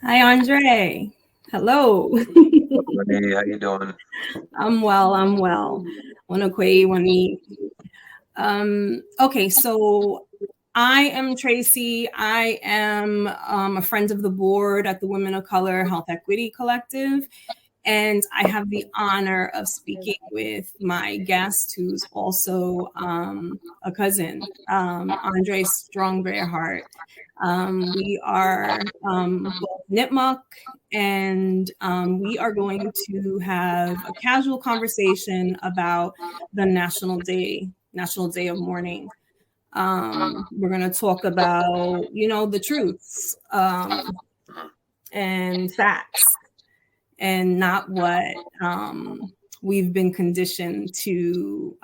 Hi, Andre. Hello. Hey, how you doing? I'm well. I'm well. Wanakwe, wani. Okay, so I am Tracy. I am a friend of the board at the Women of Color Health Equity Collective. And I have the honor of speaking with my guest, who's also a cousin, Andre Strong Bearheart. We are both Nipmuc, and we are going to have a casual conversation about the National Day of Mourning. We're going to talk about, the truths and facts and not what we've been conditioned to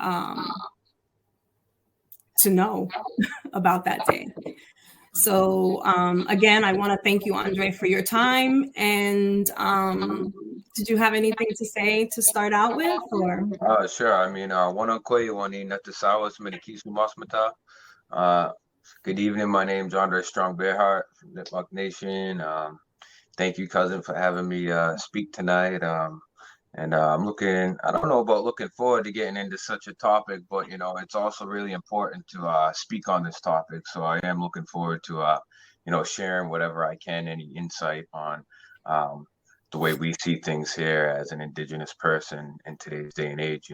know about that day. So again, I want to thank you, Andre, for your time. And did you have anything to say to start out with, or? Sure. One kwe wani natasawa medikisu masmata. Good evening. My name's Andre Strong Bearheart from Nipmuc Nation. Thank you, cousin, for having me speak tonight. I don't know about looking forward to getting into such a topic, but it's also really important to speak on this topic. So I am looking forward to sharing whatever I can, any insight on the way we see things here as an Indigenous person in today's day and age.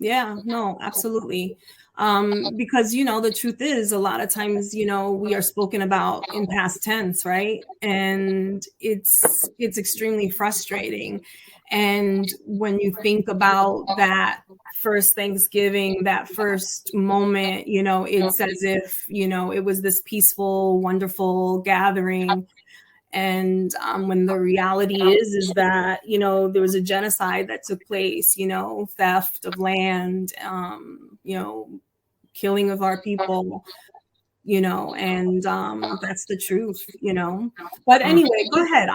Yeah, no, absolutely. Because, the truth is a lot of times, we are spoken about in past tense, right? And it's extremely frustrating. And when you think about that first Thanksgiving, that first moment, it's as if, it was this peaceful, wonderful gathering. And when the reality is that there was a genocide that took place, theft of land, killing of our people, and that's the truth. But anyway, go ahead.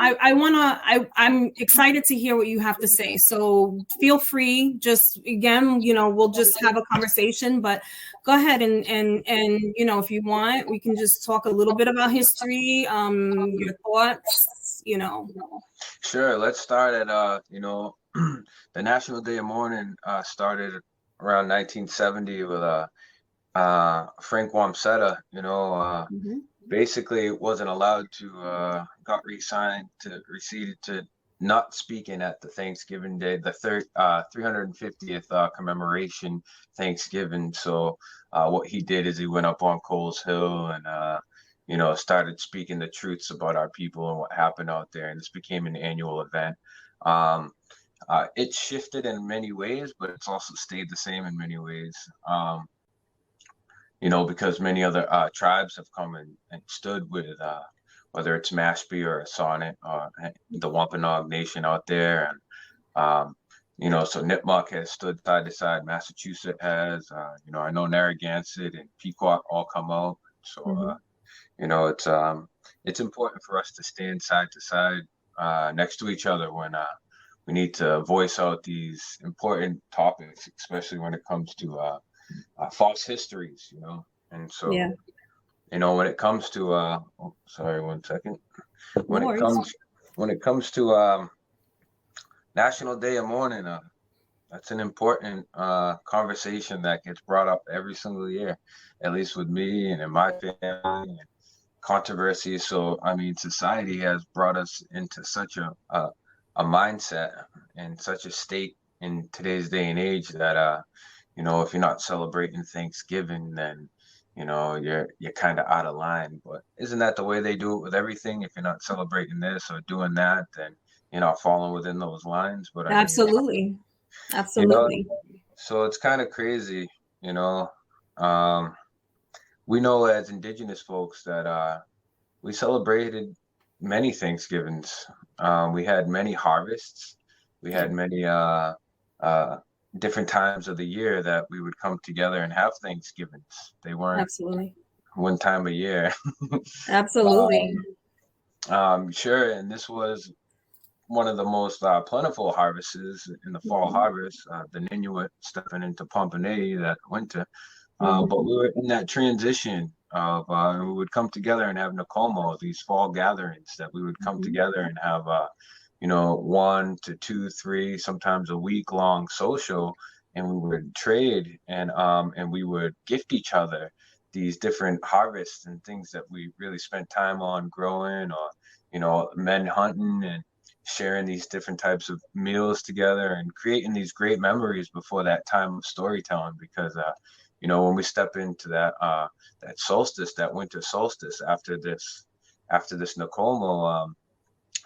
I'm excited to hear what you have to say, so feel free. Just again, we'll just have a conversation, but go ahead and if you want, we can just talk a little bit about history, your thoughts. Sure. Let's start at the National Day of Mourning started around 1970 with Frank Wamsetta. Mhm. Basically wasn't allowed to got re-signed to receded to not speaking at the Thanksgiving Day, the 350th commemoration Thanksgiving. So what he did is he went up on Coles Hill and started speaking the truths about our people and what happened out there, and this became an annual event. um, it shifted in many ways, but it's also stayed the same in many ways. Because many other tribes have come and stood with, whether it's Mashpee or Sonnet or the Wampanoag Nation out there. And, so Nipmuc has stood side to side. Massachusetts has, I know Narragansett and Pequot all come out. So, Mhm. it's important for us to stand side to side next to each other when we need to voice out these important topics, especially when it comes to false histories. And so, Yeah, when it comes to sorry, 1 second. When no it worries. comes when it comes to National Day of Mourning, that's an important conversation that gets brought up every single year, at least with me and in my family, and controversy. So, society has brought us into such a mindset and such a state in today's day and age that if you're not celebrating Thanksgiving, then you're kind of out of line. But isn't that the way they do it with everything? If you're not celebrating this or doing that, then you're not falling within those lines. But Absolutely. you know, Absolutely. so it's kind of crazy, you know. Um, we know as Indigenous folks that we celebrated many Thanksgivings. We had many harvests. We Yeah, had many uh, different times of the year that we would come together and have Thanksgivings. They weren't absolutely. one time a year. Absolutely. um, sure, and this was one of the most plentiful harvests in the fall Mhm. harvest, the Nipmuc stepping into Pompanay that winter. But Mhm. we were in that transition of we would come together and have Nakomo, these fall gatherings that we would come together and have 1 to 2, 3, sometimes a week long social, and we would trade and we would gift each other these different harvests and things that we really spent time on growing, or men hunting and sharing these different types of meals together and creating these great memories before that time of storytelling. Because when we step into that solstice, that winter solstice after this Nakomo,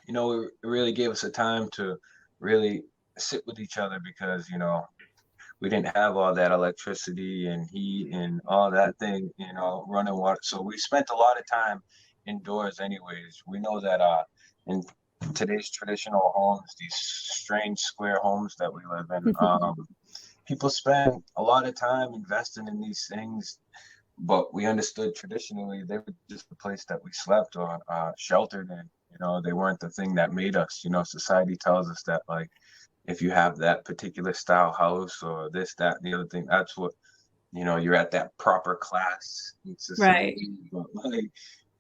it really gave us a time to really sit with each other, because we didn't have all that electricity and heat and all that thing, running water. So we spent a lot of time indoors anyways. We know that in today's traditional homes, these strange square homes that we live in, people spend a lot of time investing in these things, but we understood traditionally they were just the place that we slept or sheltered in. They weren't the thing that made us. Society tells us that, like, if you have that particular style house or this, that, and the other thing, that's what, you're at that proper class in society. Right. But like,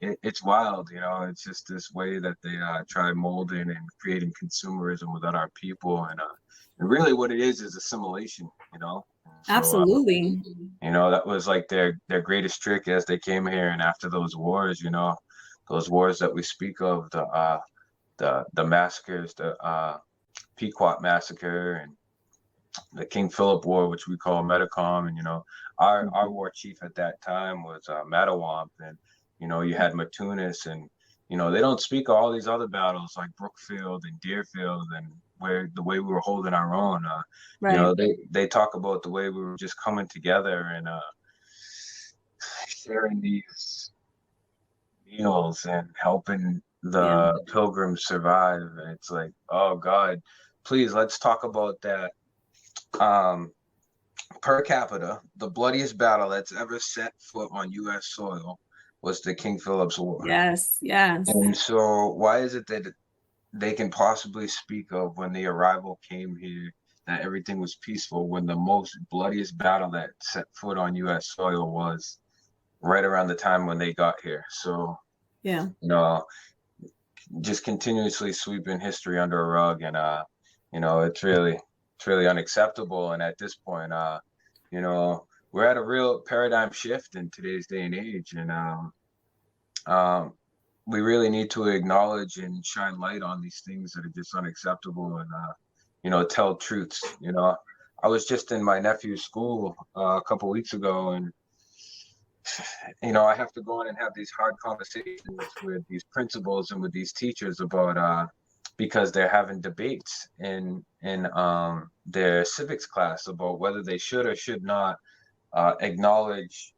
it's wild, it's just this way that they try molding and creating consumerism within our people. And really what it is assimilation, So, absolutely. That was like their greatest trick as they came here. And after those wars, those wars that we speak of, the massacres, the Pequot massacre and the King Philip War, which we call Metacom, and our war chief at that time was Matawamp, and you had Matunis, and they don't speak of all these other battles like Brookfield and Deerfield, and where the way we were holding our own. Right. They talk about the way we were just coming together and sharing these meals and helping the pilgrims survive. And it's like, oh God, please, let's talk about that. Per capita, the bloodiest battle that's ever set foot on U.S. soil was the King Philip's War. Yes, yes. And so why is it that they can possibly speak of when the arrival came here that everything was peaceful, when the most bloodiest battle that set foot on U.S. soil was right around the time when they got here? So, just continuously sweeping history under a rug, and it's really unacceptable. And at this point, we're at a real paradigm shift in today's day and age, and we really need to acknowledge and shine light on these things that are just unacceptable, and tell truths. I was just in my nephew's school a couple weeks ago, and I have to go in and have these hard conversations with these principals and with these teachers about because they're having debates in their civics class about whether they should or should not acknowledge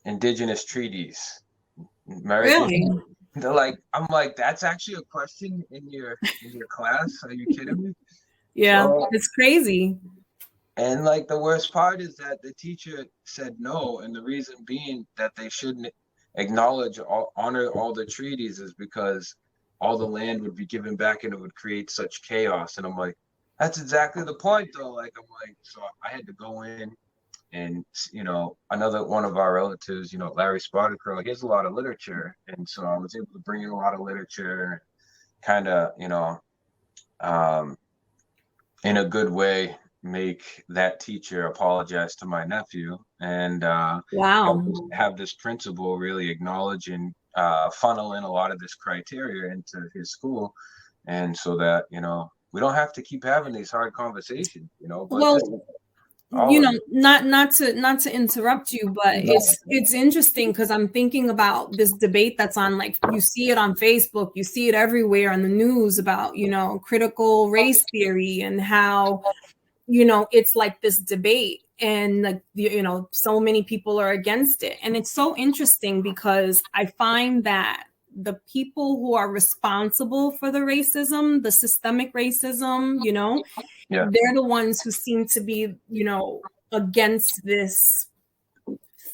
Indigenous treaties. Really? They're like, I'm like, that's actually a question in your class? Are you kidding me? Yeah, it's crazy. And like the worst part is that the teacher said no, and the reason being that they shouldn't acknowledge or honor all the treaties is because all the land would be given back and it would create such chaos. And I'm like, that's exactly the point though. Like, I'm like, so I had to go in and, another one of our relatives, Larry Spotted Crow, he has a lot of literature. And so I was able to bring in a lot of literature, kind of, in a good way, make that teacher apologize to my nephew, and have this principal really acknowledge and funnel in a lot of this criteria into his school, and so that we don't have to keep having these hard conversations. But not to interrupt you, but it's interesting because I'm thinking about this debate that's on, like, you see it on Facebook, you see it everywhere on the news about critical race theory, and how it's like this debate, and like so many people are against it. And it's so interesting because I find that the people who are responsible for the racism, the systemic racism, they're the ones who seem to be against this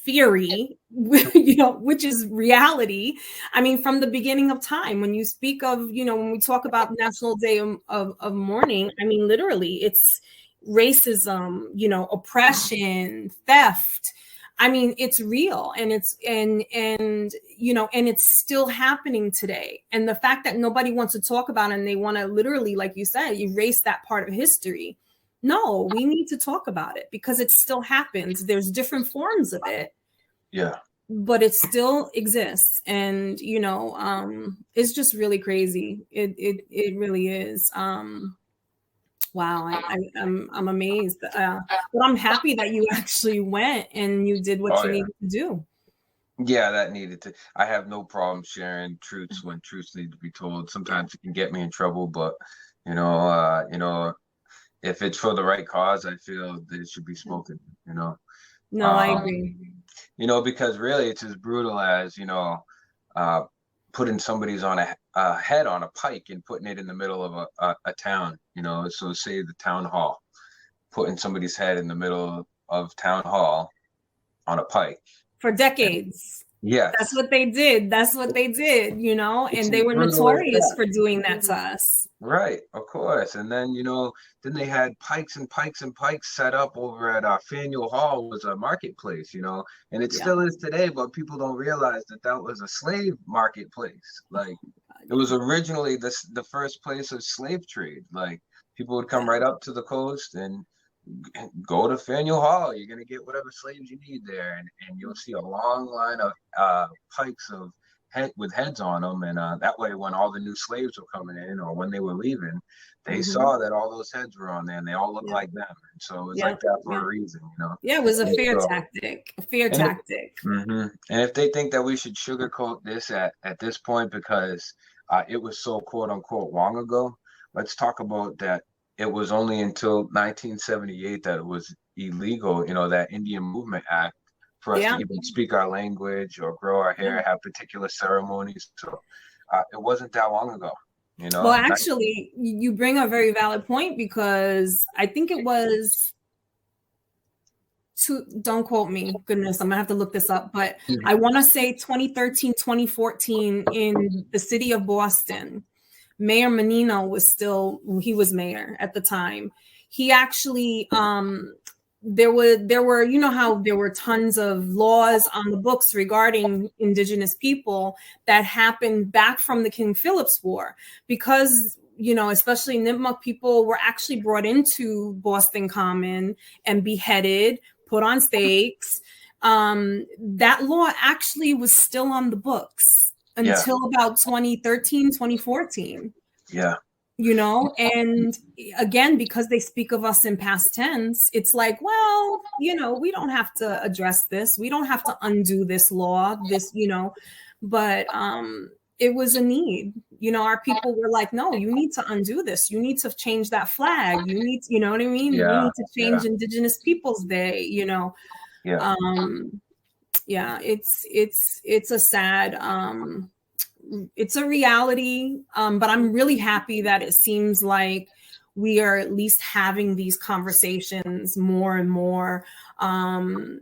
theory, which is reality. I mean, from the beginning of time, when you speak of, when we talk about National Day of Mourning, I mean, literally it's racism, oppression, theft, I mean, it's real, and it's and you know, and it's still happening today. And the fact that nobody wants to talk about it, and they want to literally, like you said, erase that part of history. No, we need to talk about it because it still happens. There's different forms of it. Yeah. But it still exists. And you know, it's just really crazy. It really is. Wow, I'm amazed. But I'm happy that you actually went and you did what Oh you yeah. needed to do. Yeah, that needed to. I have no problem sharing truths when truths need to be told. Sometimes it can get me in trouble, but you know, if it's for the right cause, I feel that it should be spoken. You know, No, I um, agree. because really it's as brutal as uh, putting somebody's on a head on a pike and putting it in the middle of a town. You know, so say the town hall, putting somebody's head in the middle of town hall on a pike. For decades. That's Yes. what they did. That's what they did, you know, It's and as they were brutal as notorious that. for doing that to us. Right, of course. And then, then they had pikes and pikes and pikes set up over at Faneuil Hall was a marketplace, and it Yeah. still is today, but people don't realize that that was a slave marketplace. Like it was originally the first place of slave trade. Like people would come right up to the coast and go to Faneuil Hall. You're gonna get whatever slaves you need there, and you'll see a long line of pikes of with heads on them, and that way, when all the new slaves were coming in or when they were leaving, they saw that all those heads were on there, and they all looked like them. And so it was Yeah. like that for Yeah. a reason, Yeah, it was a And fear so, tactic. A fear and tactic. and if they think that we should sugarcoat this at this point because it was so quote unquote long ago, let's talk about that. It was only until 1978 that it was illegal, that Indian Movement Act, for us to Yeah. even speak our language or grow our Yeah. hair, have particular ceremonies. So it wasn't that long ago, Well, actually, you bring a very valid point because I think it was don't quote me. Goodness, I'm gonna have to look this up. But I want to say 2013, 2014 in the city of Boston. Mayor Menino he was mayor at the time. He actually there were you know how there were tons of laws on the books regarding indigenous people that happened back from the King Philip's War, because especially Nipmuc people were actually brought into Boston Common and beheaded, put on stakes. That law actually was still on the books until about 2013, 2014. Yeah. And again, because they speak of us in past tense, it's like, well, we don't have to address this. We don't have to undo this law, but it was a need. Our people were like, no, you need to undo this. You need to change that flag. You need, you know what I mean? We need to change Indigenous Peoples Day, Yeah. It's a sad, it's a reality, but I'm really happy that it seems like we are at least having these conversations more and more. Even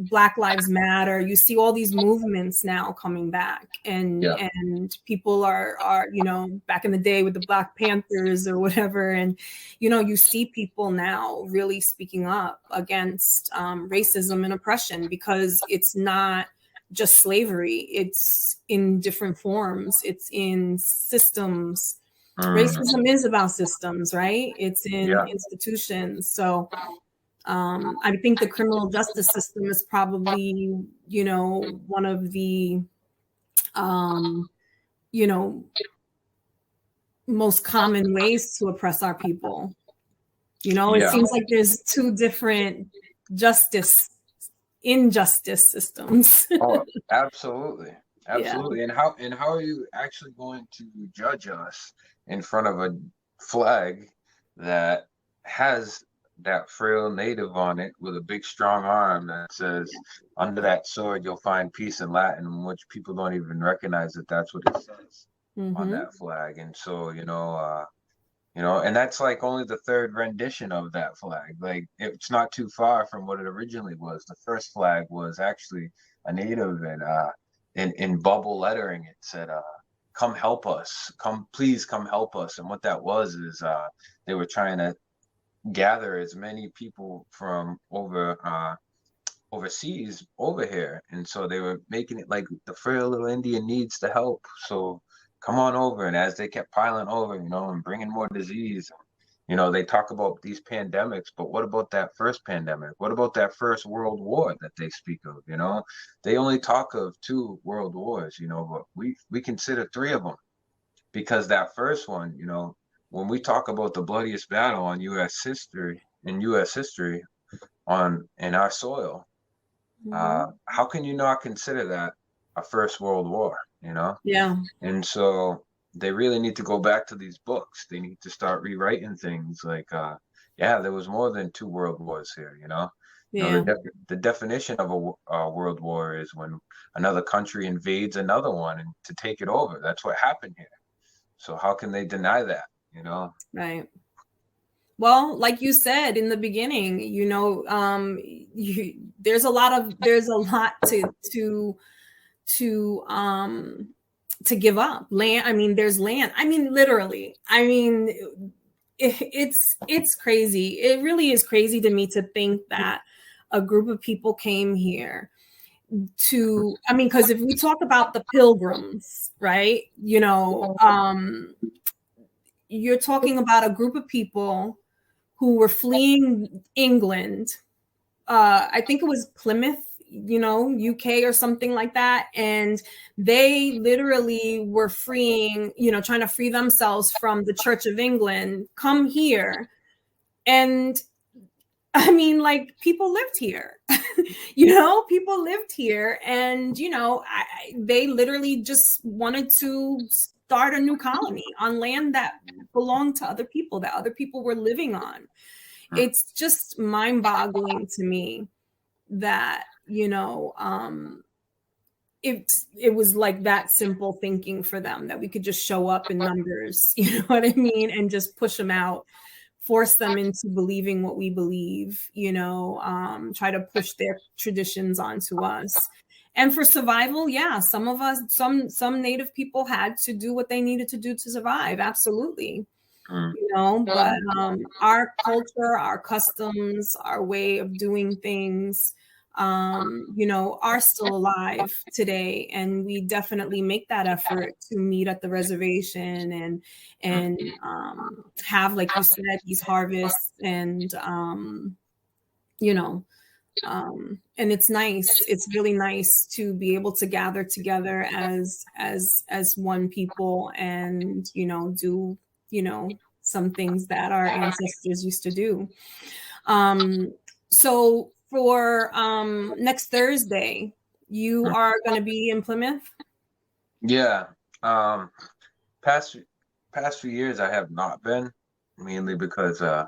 Black Lives Matter, you see all these movements now coming back, and people are back in the day with the Black Panthers or whatever, and you see people now really speaking up against racism and oppression, because it's not just slavery, it's in different forms, it's in systems. Racism is about systems, right? It's in institutions. So I think the criminal justice system is probably one of the most common ways to oppress our people. It seems like there's two different injustice systems. Oh, absolutely. Absolutely. Yeah. And how are you actually going to judge us in front of a flag that has that frail native on it with a big strong arm that says, under that sword you'll find peace in Latin, which people don't even recognize that that's what it says on that flag. And so, and that's like only the third rendition of that flag. Like it's not too far from what it originally was. The first flag was actually a native, and in bubble lettering it said, "Come help us. Please come help us." And what that was is they were trying to gather as many people from over overseas over here. And so they were making it like the frail little Indian needs the help. So come on over. And as they kept piling over, and bringing more disease, they talk about these pandemics, but what about that first pandemic? What about that first world war that they speak of? They only talk of two world wars, but we consider three of them, because that first one, when we talk about the bloodiest battle on U.S. history on in our soil, how can you not consider that a first world war? Yeah. And so they really need to go back to these books. They need to start rewriting things like, yeah, there was more than two world wars here. Yeah. The definition of a world war is when another country invades another one and to take it over. That's what happened here. So how can they deny that? Right. Well, like you said in the beginning, there's a lot to give up. Land. I mean, there's land. I mean, literally. I mean, it's crazy. It really is crazy to me to think that a group of people came here because if we talk about the pilgrims, right? You're talking about a group of people who were fleeing England. I think it was Plymouth, UK or something like that. And they literally were trying to free themselves from the Church of England, come here. And I mean, like, people lived here, people lived here. And, they literally just wanted to start a new colony on land that belonged to other people, that other people were living on. It's just mind-boggling to me that, it was like that simple thinking for them, that we could just show up in numbers, you know what I mean, and just push them out, force them into believing what we believe, try to push their traditions onto us. And for survival, yeah, some Native people had to do what they needed to do to survive. Absolutely. But our culture, our customs, our way of doing things, are still alive today. And we definitely make that effort to meet at the reservation and have, like you said, these harvests and, and it's nice. It's really nice to be able to gather together as one people and, do, some things that our ancestors used to do. So for next Thursday, you are going to be in Plymouth? Yeah. Past few years I have not been, mainly because I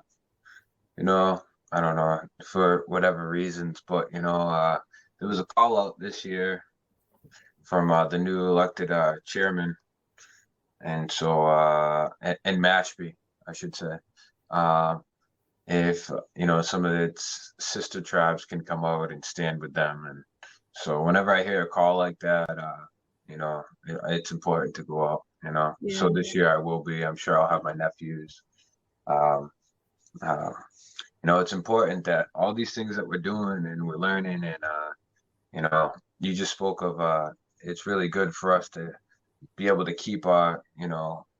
don't know, for whatever reasons, but there was a call out this year from the new elected chairman, and so and Mashpee, I should say, if some of its sister tribes can come out and stand with them. And so whenever I hear a call like that, it's important to go out. Yeah. So this year I will be. I'm sure I'll have my nephews. Um, it's important that all these things that we're doing and we're learning, and you just spoke of it's really good for us to be able to keep our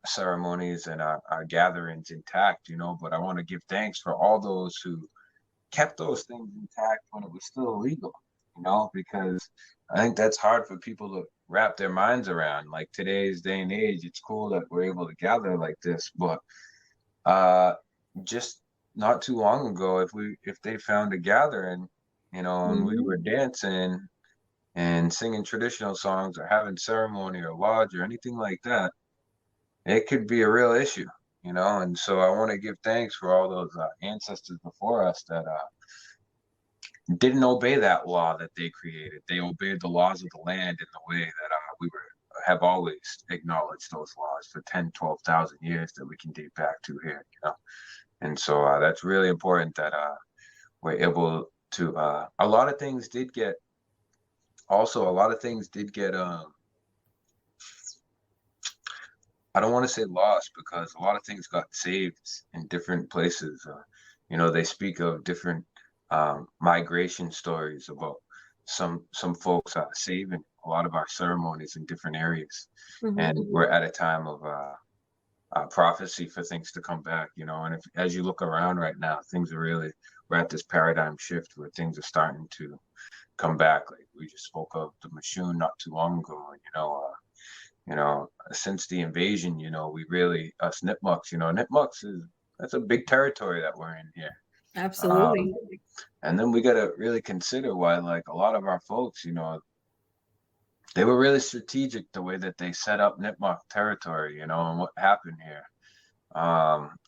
ceremonies and our gatherings intact, but I want to give thanks for all those who kept those things intact when it was still illegal, because I think that's hard for people to wrap their minds around. Like today's day and age, it's cool that we're able to gather like this, but just not too long ago, if they found a gathering, and we were dancing and singing traditional songs or having ceremony or lodge or anything like that, it could be a real issue, and so I want to give thanks for all those ancestors before us that didn't obey that law that they created. They obeyed the laws of the land in the way that have always acknowledged those laws for 10, 12,000 years that we can date back to here, and so that's really important that we're able to a lot of things did get I don't want to say lost, because a lot of things got saved in different places. They speak of different migration stories about some folks saving a lot of our ceremonies in different areas. And we're at a time of prophecy for things to come back, you know. And if, as you look around right now, things are really, we're at this paradigm shift where things are starting to come back. Like we just spoke of the Machine not too long ago, you know, since the invasion, you know, we really, us Nipmucs, you know, Nipmucs is, that's a big territory that we're in here. Absolutely. And then we got to really consider why, like, a lot of our folks, you know, they were really strategic the way that they set up Nipmuc territory, you know, and what happened here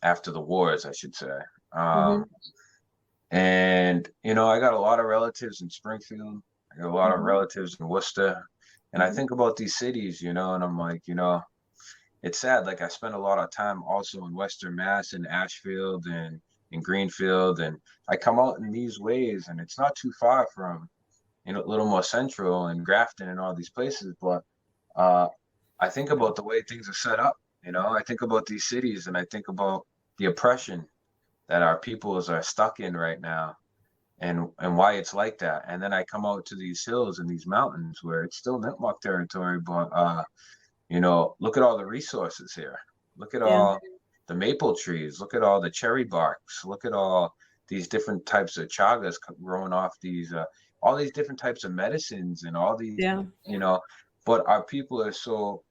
after the wars, I should say. And, you know, I got a lot of relatives in Springfield. I got a lot of relatives in Worcester. And I think about these cities, you know, and I'm like, you know, it's sad. Like I spent a lot of time also in Western Mass and Ashfield and in Greenfield. And I come out in these ways and it's not too far from, you know, a little more central and Grafton and all these places. But I think about the way things are set up, you know, I think about these cities and I think about the oppression that our peoples are stuck in right now and why it's like that. And then I come out to these hills and these mountains where it's still Nipmuc territory, but you know, look at all the resources here. Look at Yeah. all the maple trees. Look at all the cherry barks. Look at all these different types of chagas growing off these, all these different types of medicines and all these, Yeah. you know, but our people are so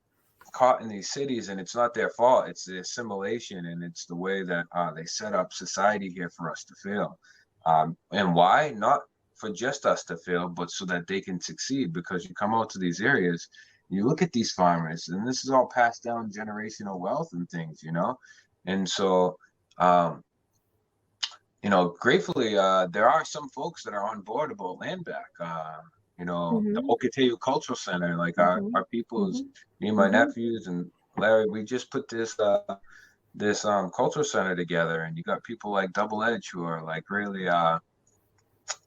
caught in these cities and it's not their fault. It's the assimilation and it's the way that they set up society here for us to fail. And why? Not for just us to fail, but so that they can succeed. Because you come out to these areas, you look at these farmers, and this is all passed down generational wealth and things, you know. And so, you know, gratefully, there are some folks that are on board about land back. You know, the Okateu Cultural Center, like our people's, me and my nephews and Larry, we just put this cultural center together, and you got people like Double Edge who are like really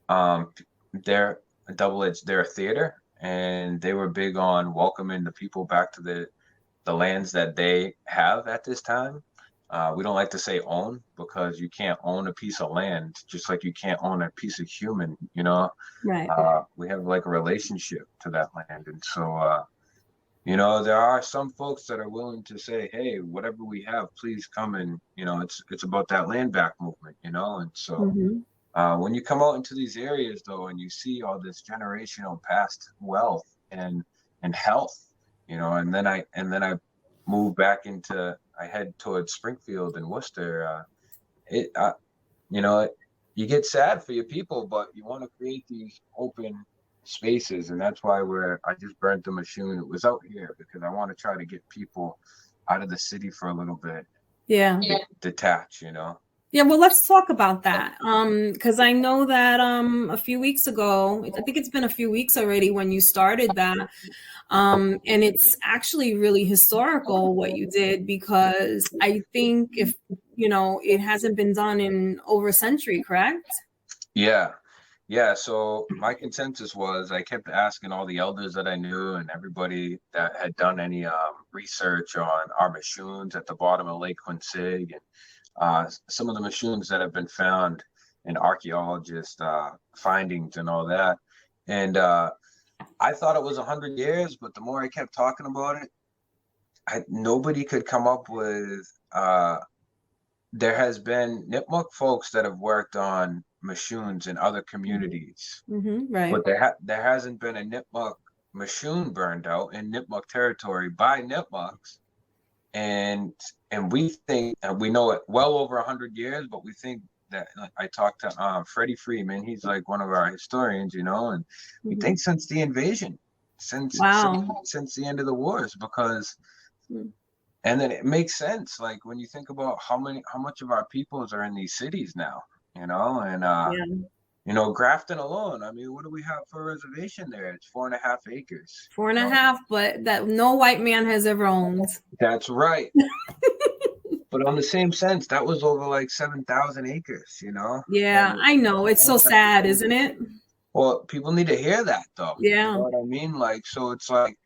um they're Double Edge, they're a theater, and they were big on welcoming the people back to the lands that they have at this time. We don't like to say own because you can't own a piece of land, just like you can't own a piece of human, you know. Right. We have like a relationship to that land, and so you know, there are some folks that are willing to say, hey, whatever we have, please come and, you know, it's about that land back movement, you know. And so when you come out into these areas though, and you see all this generational past wealth and health, you know, and then I move back into, I head towards Springfield and Worcester. It you know, you get sad for your people, but you want to create these open spaces, and that's why I just burnt the machine. It was out here because I want to try to get people out of the city for a little bit. Yeah. Detach, you know. Yeah, well, let's talk about that. Because I know that a few weeks ago, I think it's been a few weeks already when you started that. And it's actually really historical what you did, because I think if, you know, it hasn't been done in over a century, correct? Yeah, so my consensus was I kept asking all the elders that I knew and everybody that had done any research on our Mishuns at the bottom of Lake Quincy and some of the Mishuns that have been found in archaeologist findings and all that. And I thought it was 100 years, but the more I kept talking about it, nobody could come up with. There has been Nipmuc folks that have worked on Mishuns in other communities, Right. but there hasn't been a Nipmuc Mishun burned out in Nipmuc territory by Nipmucs. And we think, and we know it well over 100 years, but we think that, I talked to Freddie Freeman, he's like one of our historians, you know, and we think since the invasion, since the end of the wars, because and then it makes sense, like when you think about how much of our peoples are in these cities now, you know. And you know, Grafton alone, I mean, what do we have for a reservation there? It's 4.5 acres. 4.5, but that no white man has ever owned. That's right. But on the same sense, that was over like 7,000 acres, you know? Yeah, I know. It's so sad, isn't it? Well, people need to hear that though. Yeah. You know what I mean? Like, so it's like,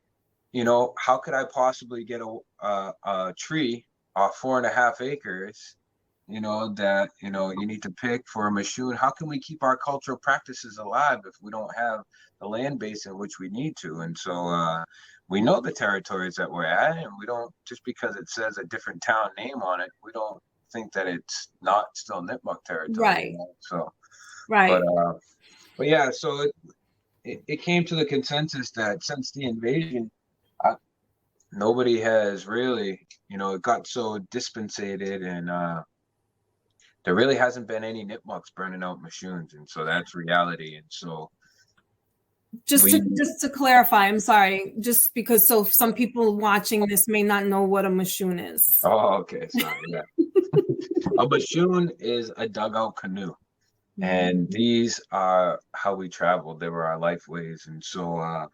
you know, how could I possibly get a tree off 4.5 acres that, you need to pick for a Mashun. How can we keep our cultural practices alive if we don't have the land base in which we need to? And so we know the territories that we're at, and we don't, just because it says a different town name on it, we don't think that it's not still Nipmuc territory. Right. So, but Right. yeah, so it came to the consensus that since the invasion, uh, nobody has really, it got so dispensated, and there really hasn't been any Nipmucs burning out Mashoons, and so that's reality. And so Just to clarify, I'm sorry, just because some people watching this may not know what a Mashoon is. Oh, okay, sorry. Yeah, a Mashoon is a dugout canoe, and these are how we traveled. They were our lifeways, and so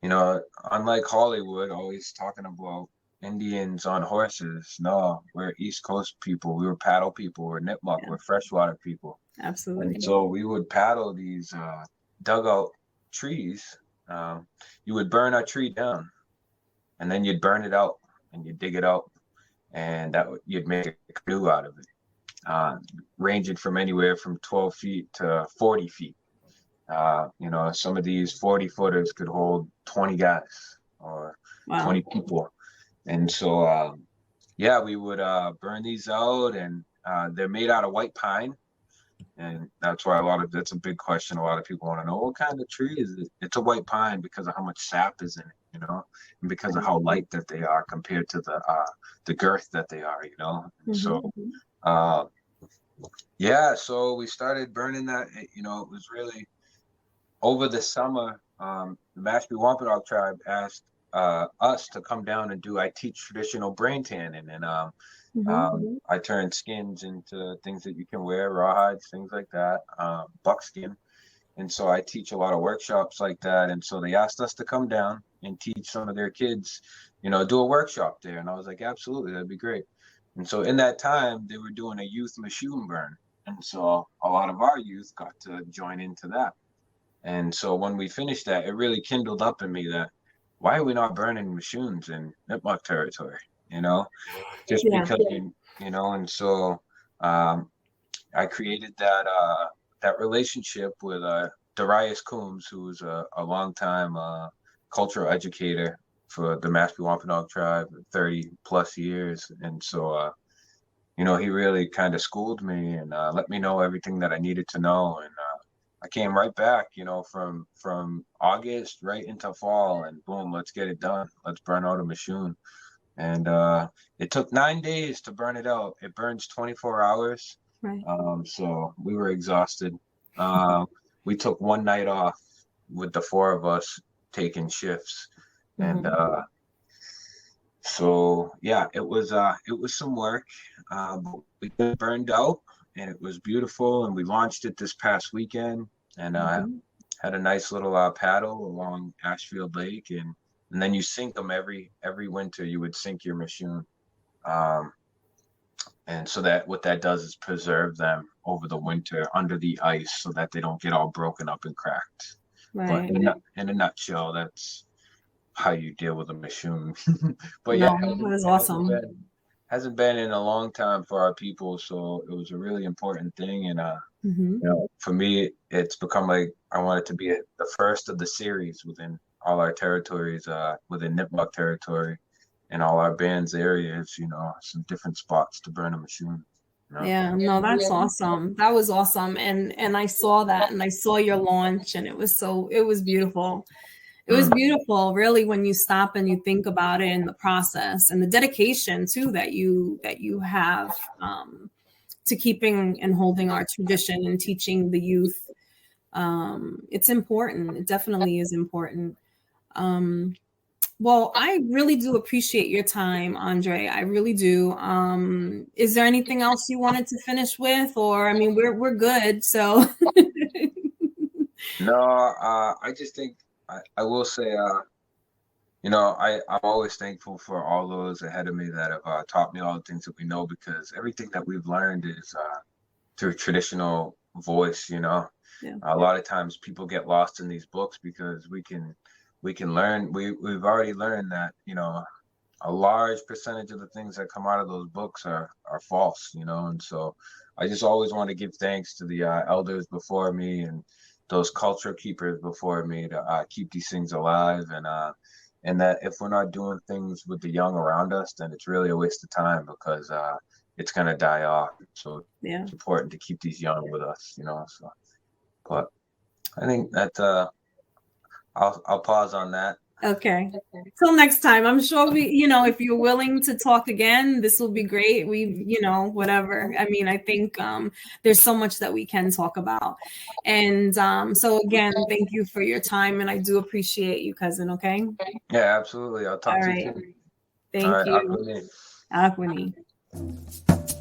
unlike Hollywood, always talking about Indians on horses. No, we're East Coast people. We were paddle people. We're Nipmuc. Yeah. We're freshwater people. Absolutely. And so we would paddle these dugout trees. You would burn a tree down, and then you'd burn it out, and you'd dig it out, and you'd make a canoe out of it, ranging from anywhere from 12 feet to 40 feet. Some of these 40 footers could hold 20 guys or 20 people. And so, we would burn these out, and they're made out of white pine. And that's why that's a big question. A lot of people want to know, what kind of tree is it? It's a white pine because of how much sap is in it, and because of how light that they are compared to the girth that they are, So, so we started burning that. It was really over the summer. The Mashpee Wampanoag tribe asked us to come down and I teach traditional brain tanning, and I turn skins into things that you can wear, rawhides, things like that, buckskin. And so I teach a lot of workshops like that. And so they asked us to come down and teach some of their kids, do a workshop there. And I was like, absolutely, that'd be great. And so in that time, they were doing a youth Mashoon burn. And so a lot of our youth got to join into that. And so when we finished that, it really kindled up in me that, why are we not burning Mashoons in Nipmuc territory? Just because, and so I created that relationship with Darius Coombs, who was a longtime cultural educator for the Mashpee Wampanoag tribe, 30 plus years. And so, he really kind of schooled me and let me know everything that I needed to know. And I came right back, from August right into fall, and boom, let's get it done. Let's burn out a Mashoon. And it took 9 days to burn it out. It burns 24 hours. Right. So we were exhausted. We took one night off with the four of us taking shifts. And it was some work. But we burned out, and it was beautiful. And we launched it this past weekend, and had a nice little paddle along Ashfield Lake, and then you sink them every winter. You would sink your Mashoon, and so what that does is preserve them over the winter under the ice, so that they don't get all broken up and cracked. Right. But in a nutshell, that's how you deal with a Mashoon. But that was awesome. Hasn't been in a long time for our people, so it was a really important thing. And for me, it's become like I want it to be the first of the series within all our territories, within Nipmuc territory, and all our bands areas, some different spots to burn a Mashoon. Yeah, no, that's awesome. That was awesome. And I saw that, and I saw your launch, and it was beautiful. It was beautiful, really, when you stop and you think about it in the process and the dedication too that you have to keeping and holding our tradition and teaching the youth. It's important. It definitely is important. Well, I really do appreciate your time, Andre. I really do. Is there anything else you wanted to finish with, or I mean, we're good. So. No, I just think I will say, I'm always thankful for all those ahead of me that have taught me all the things that we know, because everything that we've learned is through traditional voice. Yeah. A lot of times people get lost in these books because we can learn. We've already learned that, a large percentage of the things that come out of those books are false, you know. And so I just always want to give thanks to the elders before me and those culture keepers before me to keep these things alive, and that if we're not doing things with the young around us, then it's really a waste of time because it's gonna die off. So Yeah. it's important to keep these young with us, you know. So, but I think that I'll pause on that. Okay. Till next time. I'm sure if you're willing to talk again, this will be great. Whatever. I mean, I think there's so much that we can talk about. And so again, thank you for your time, and I do appreciate you, cousin, okay? Yeah, absolutely. I'll talk All to right. you soon. Thank All right, you. Aqua. Aquini.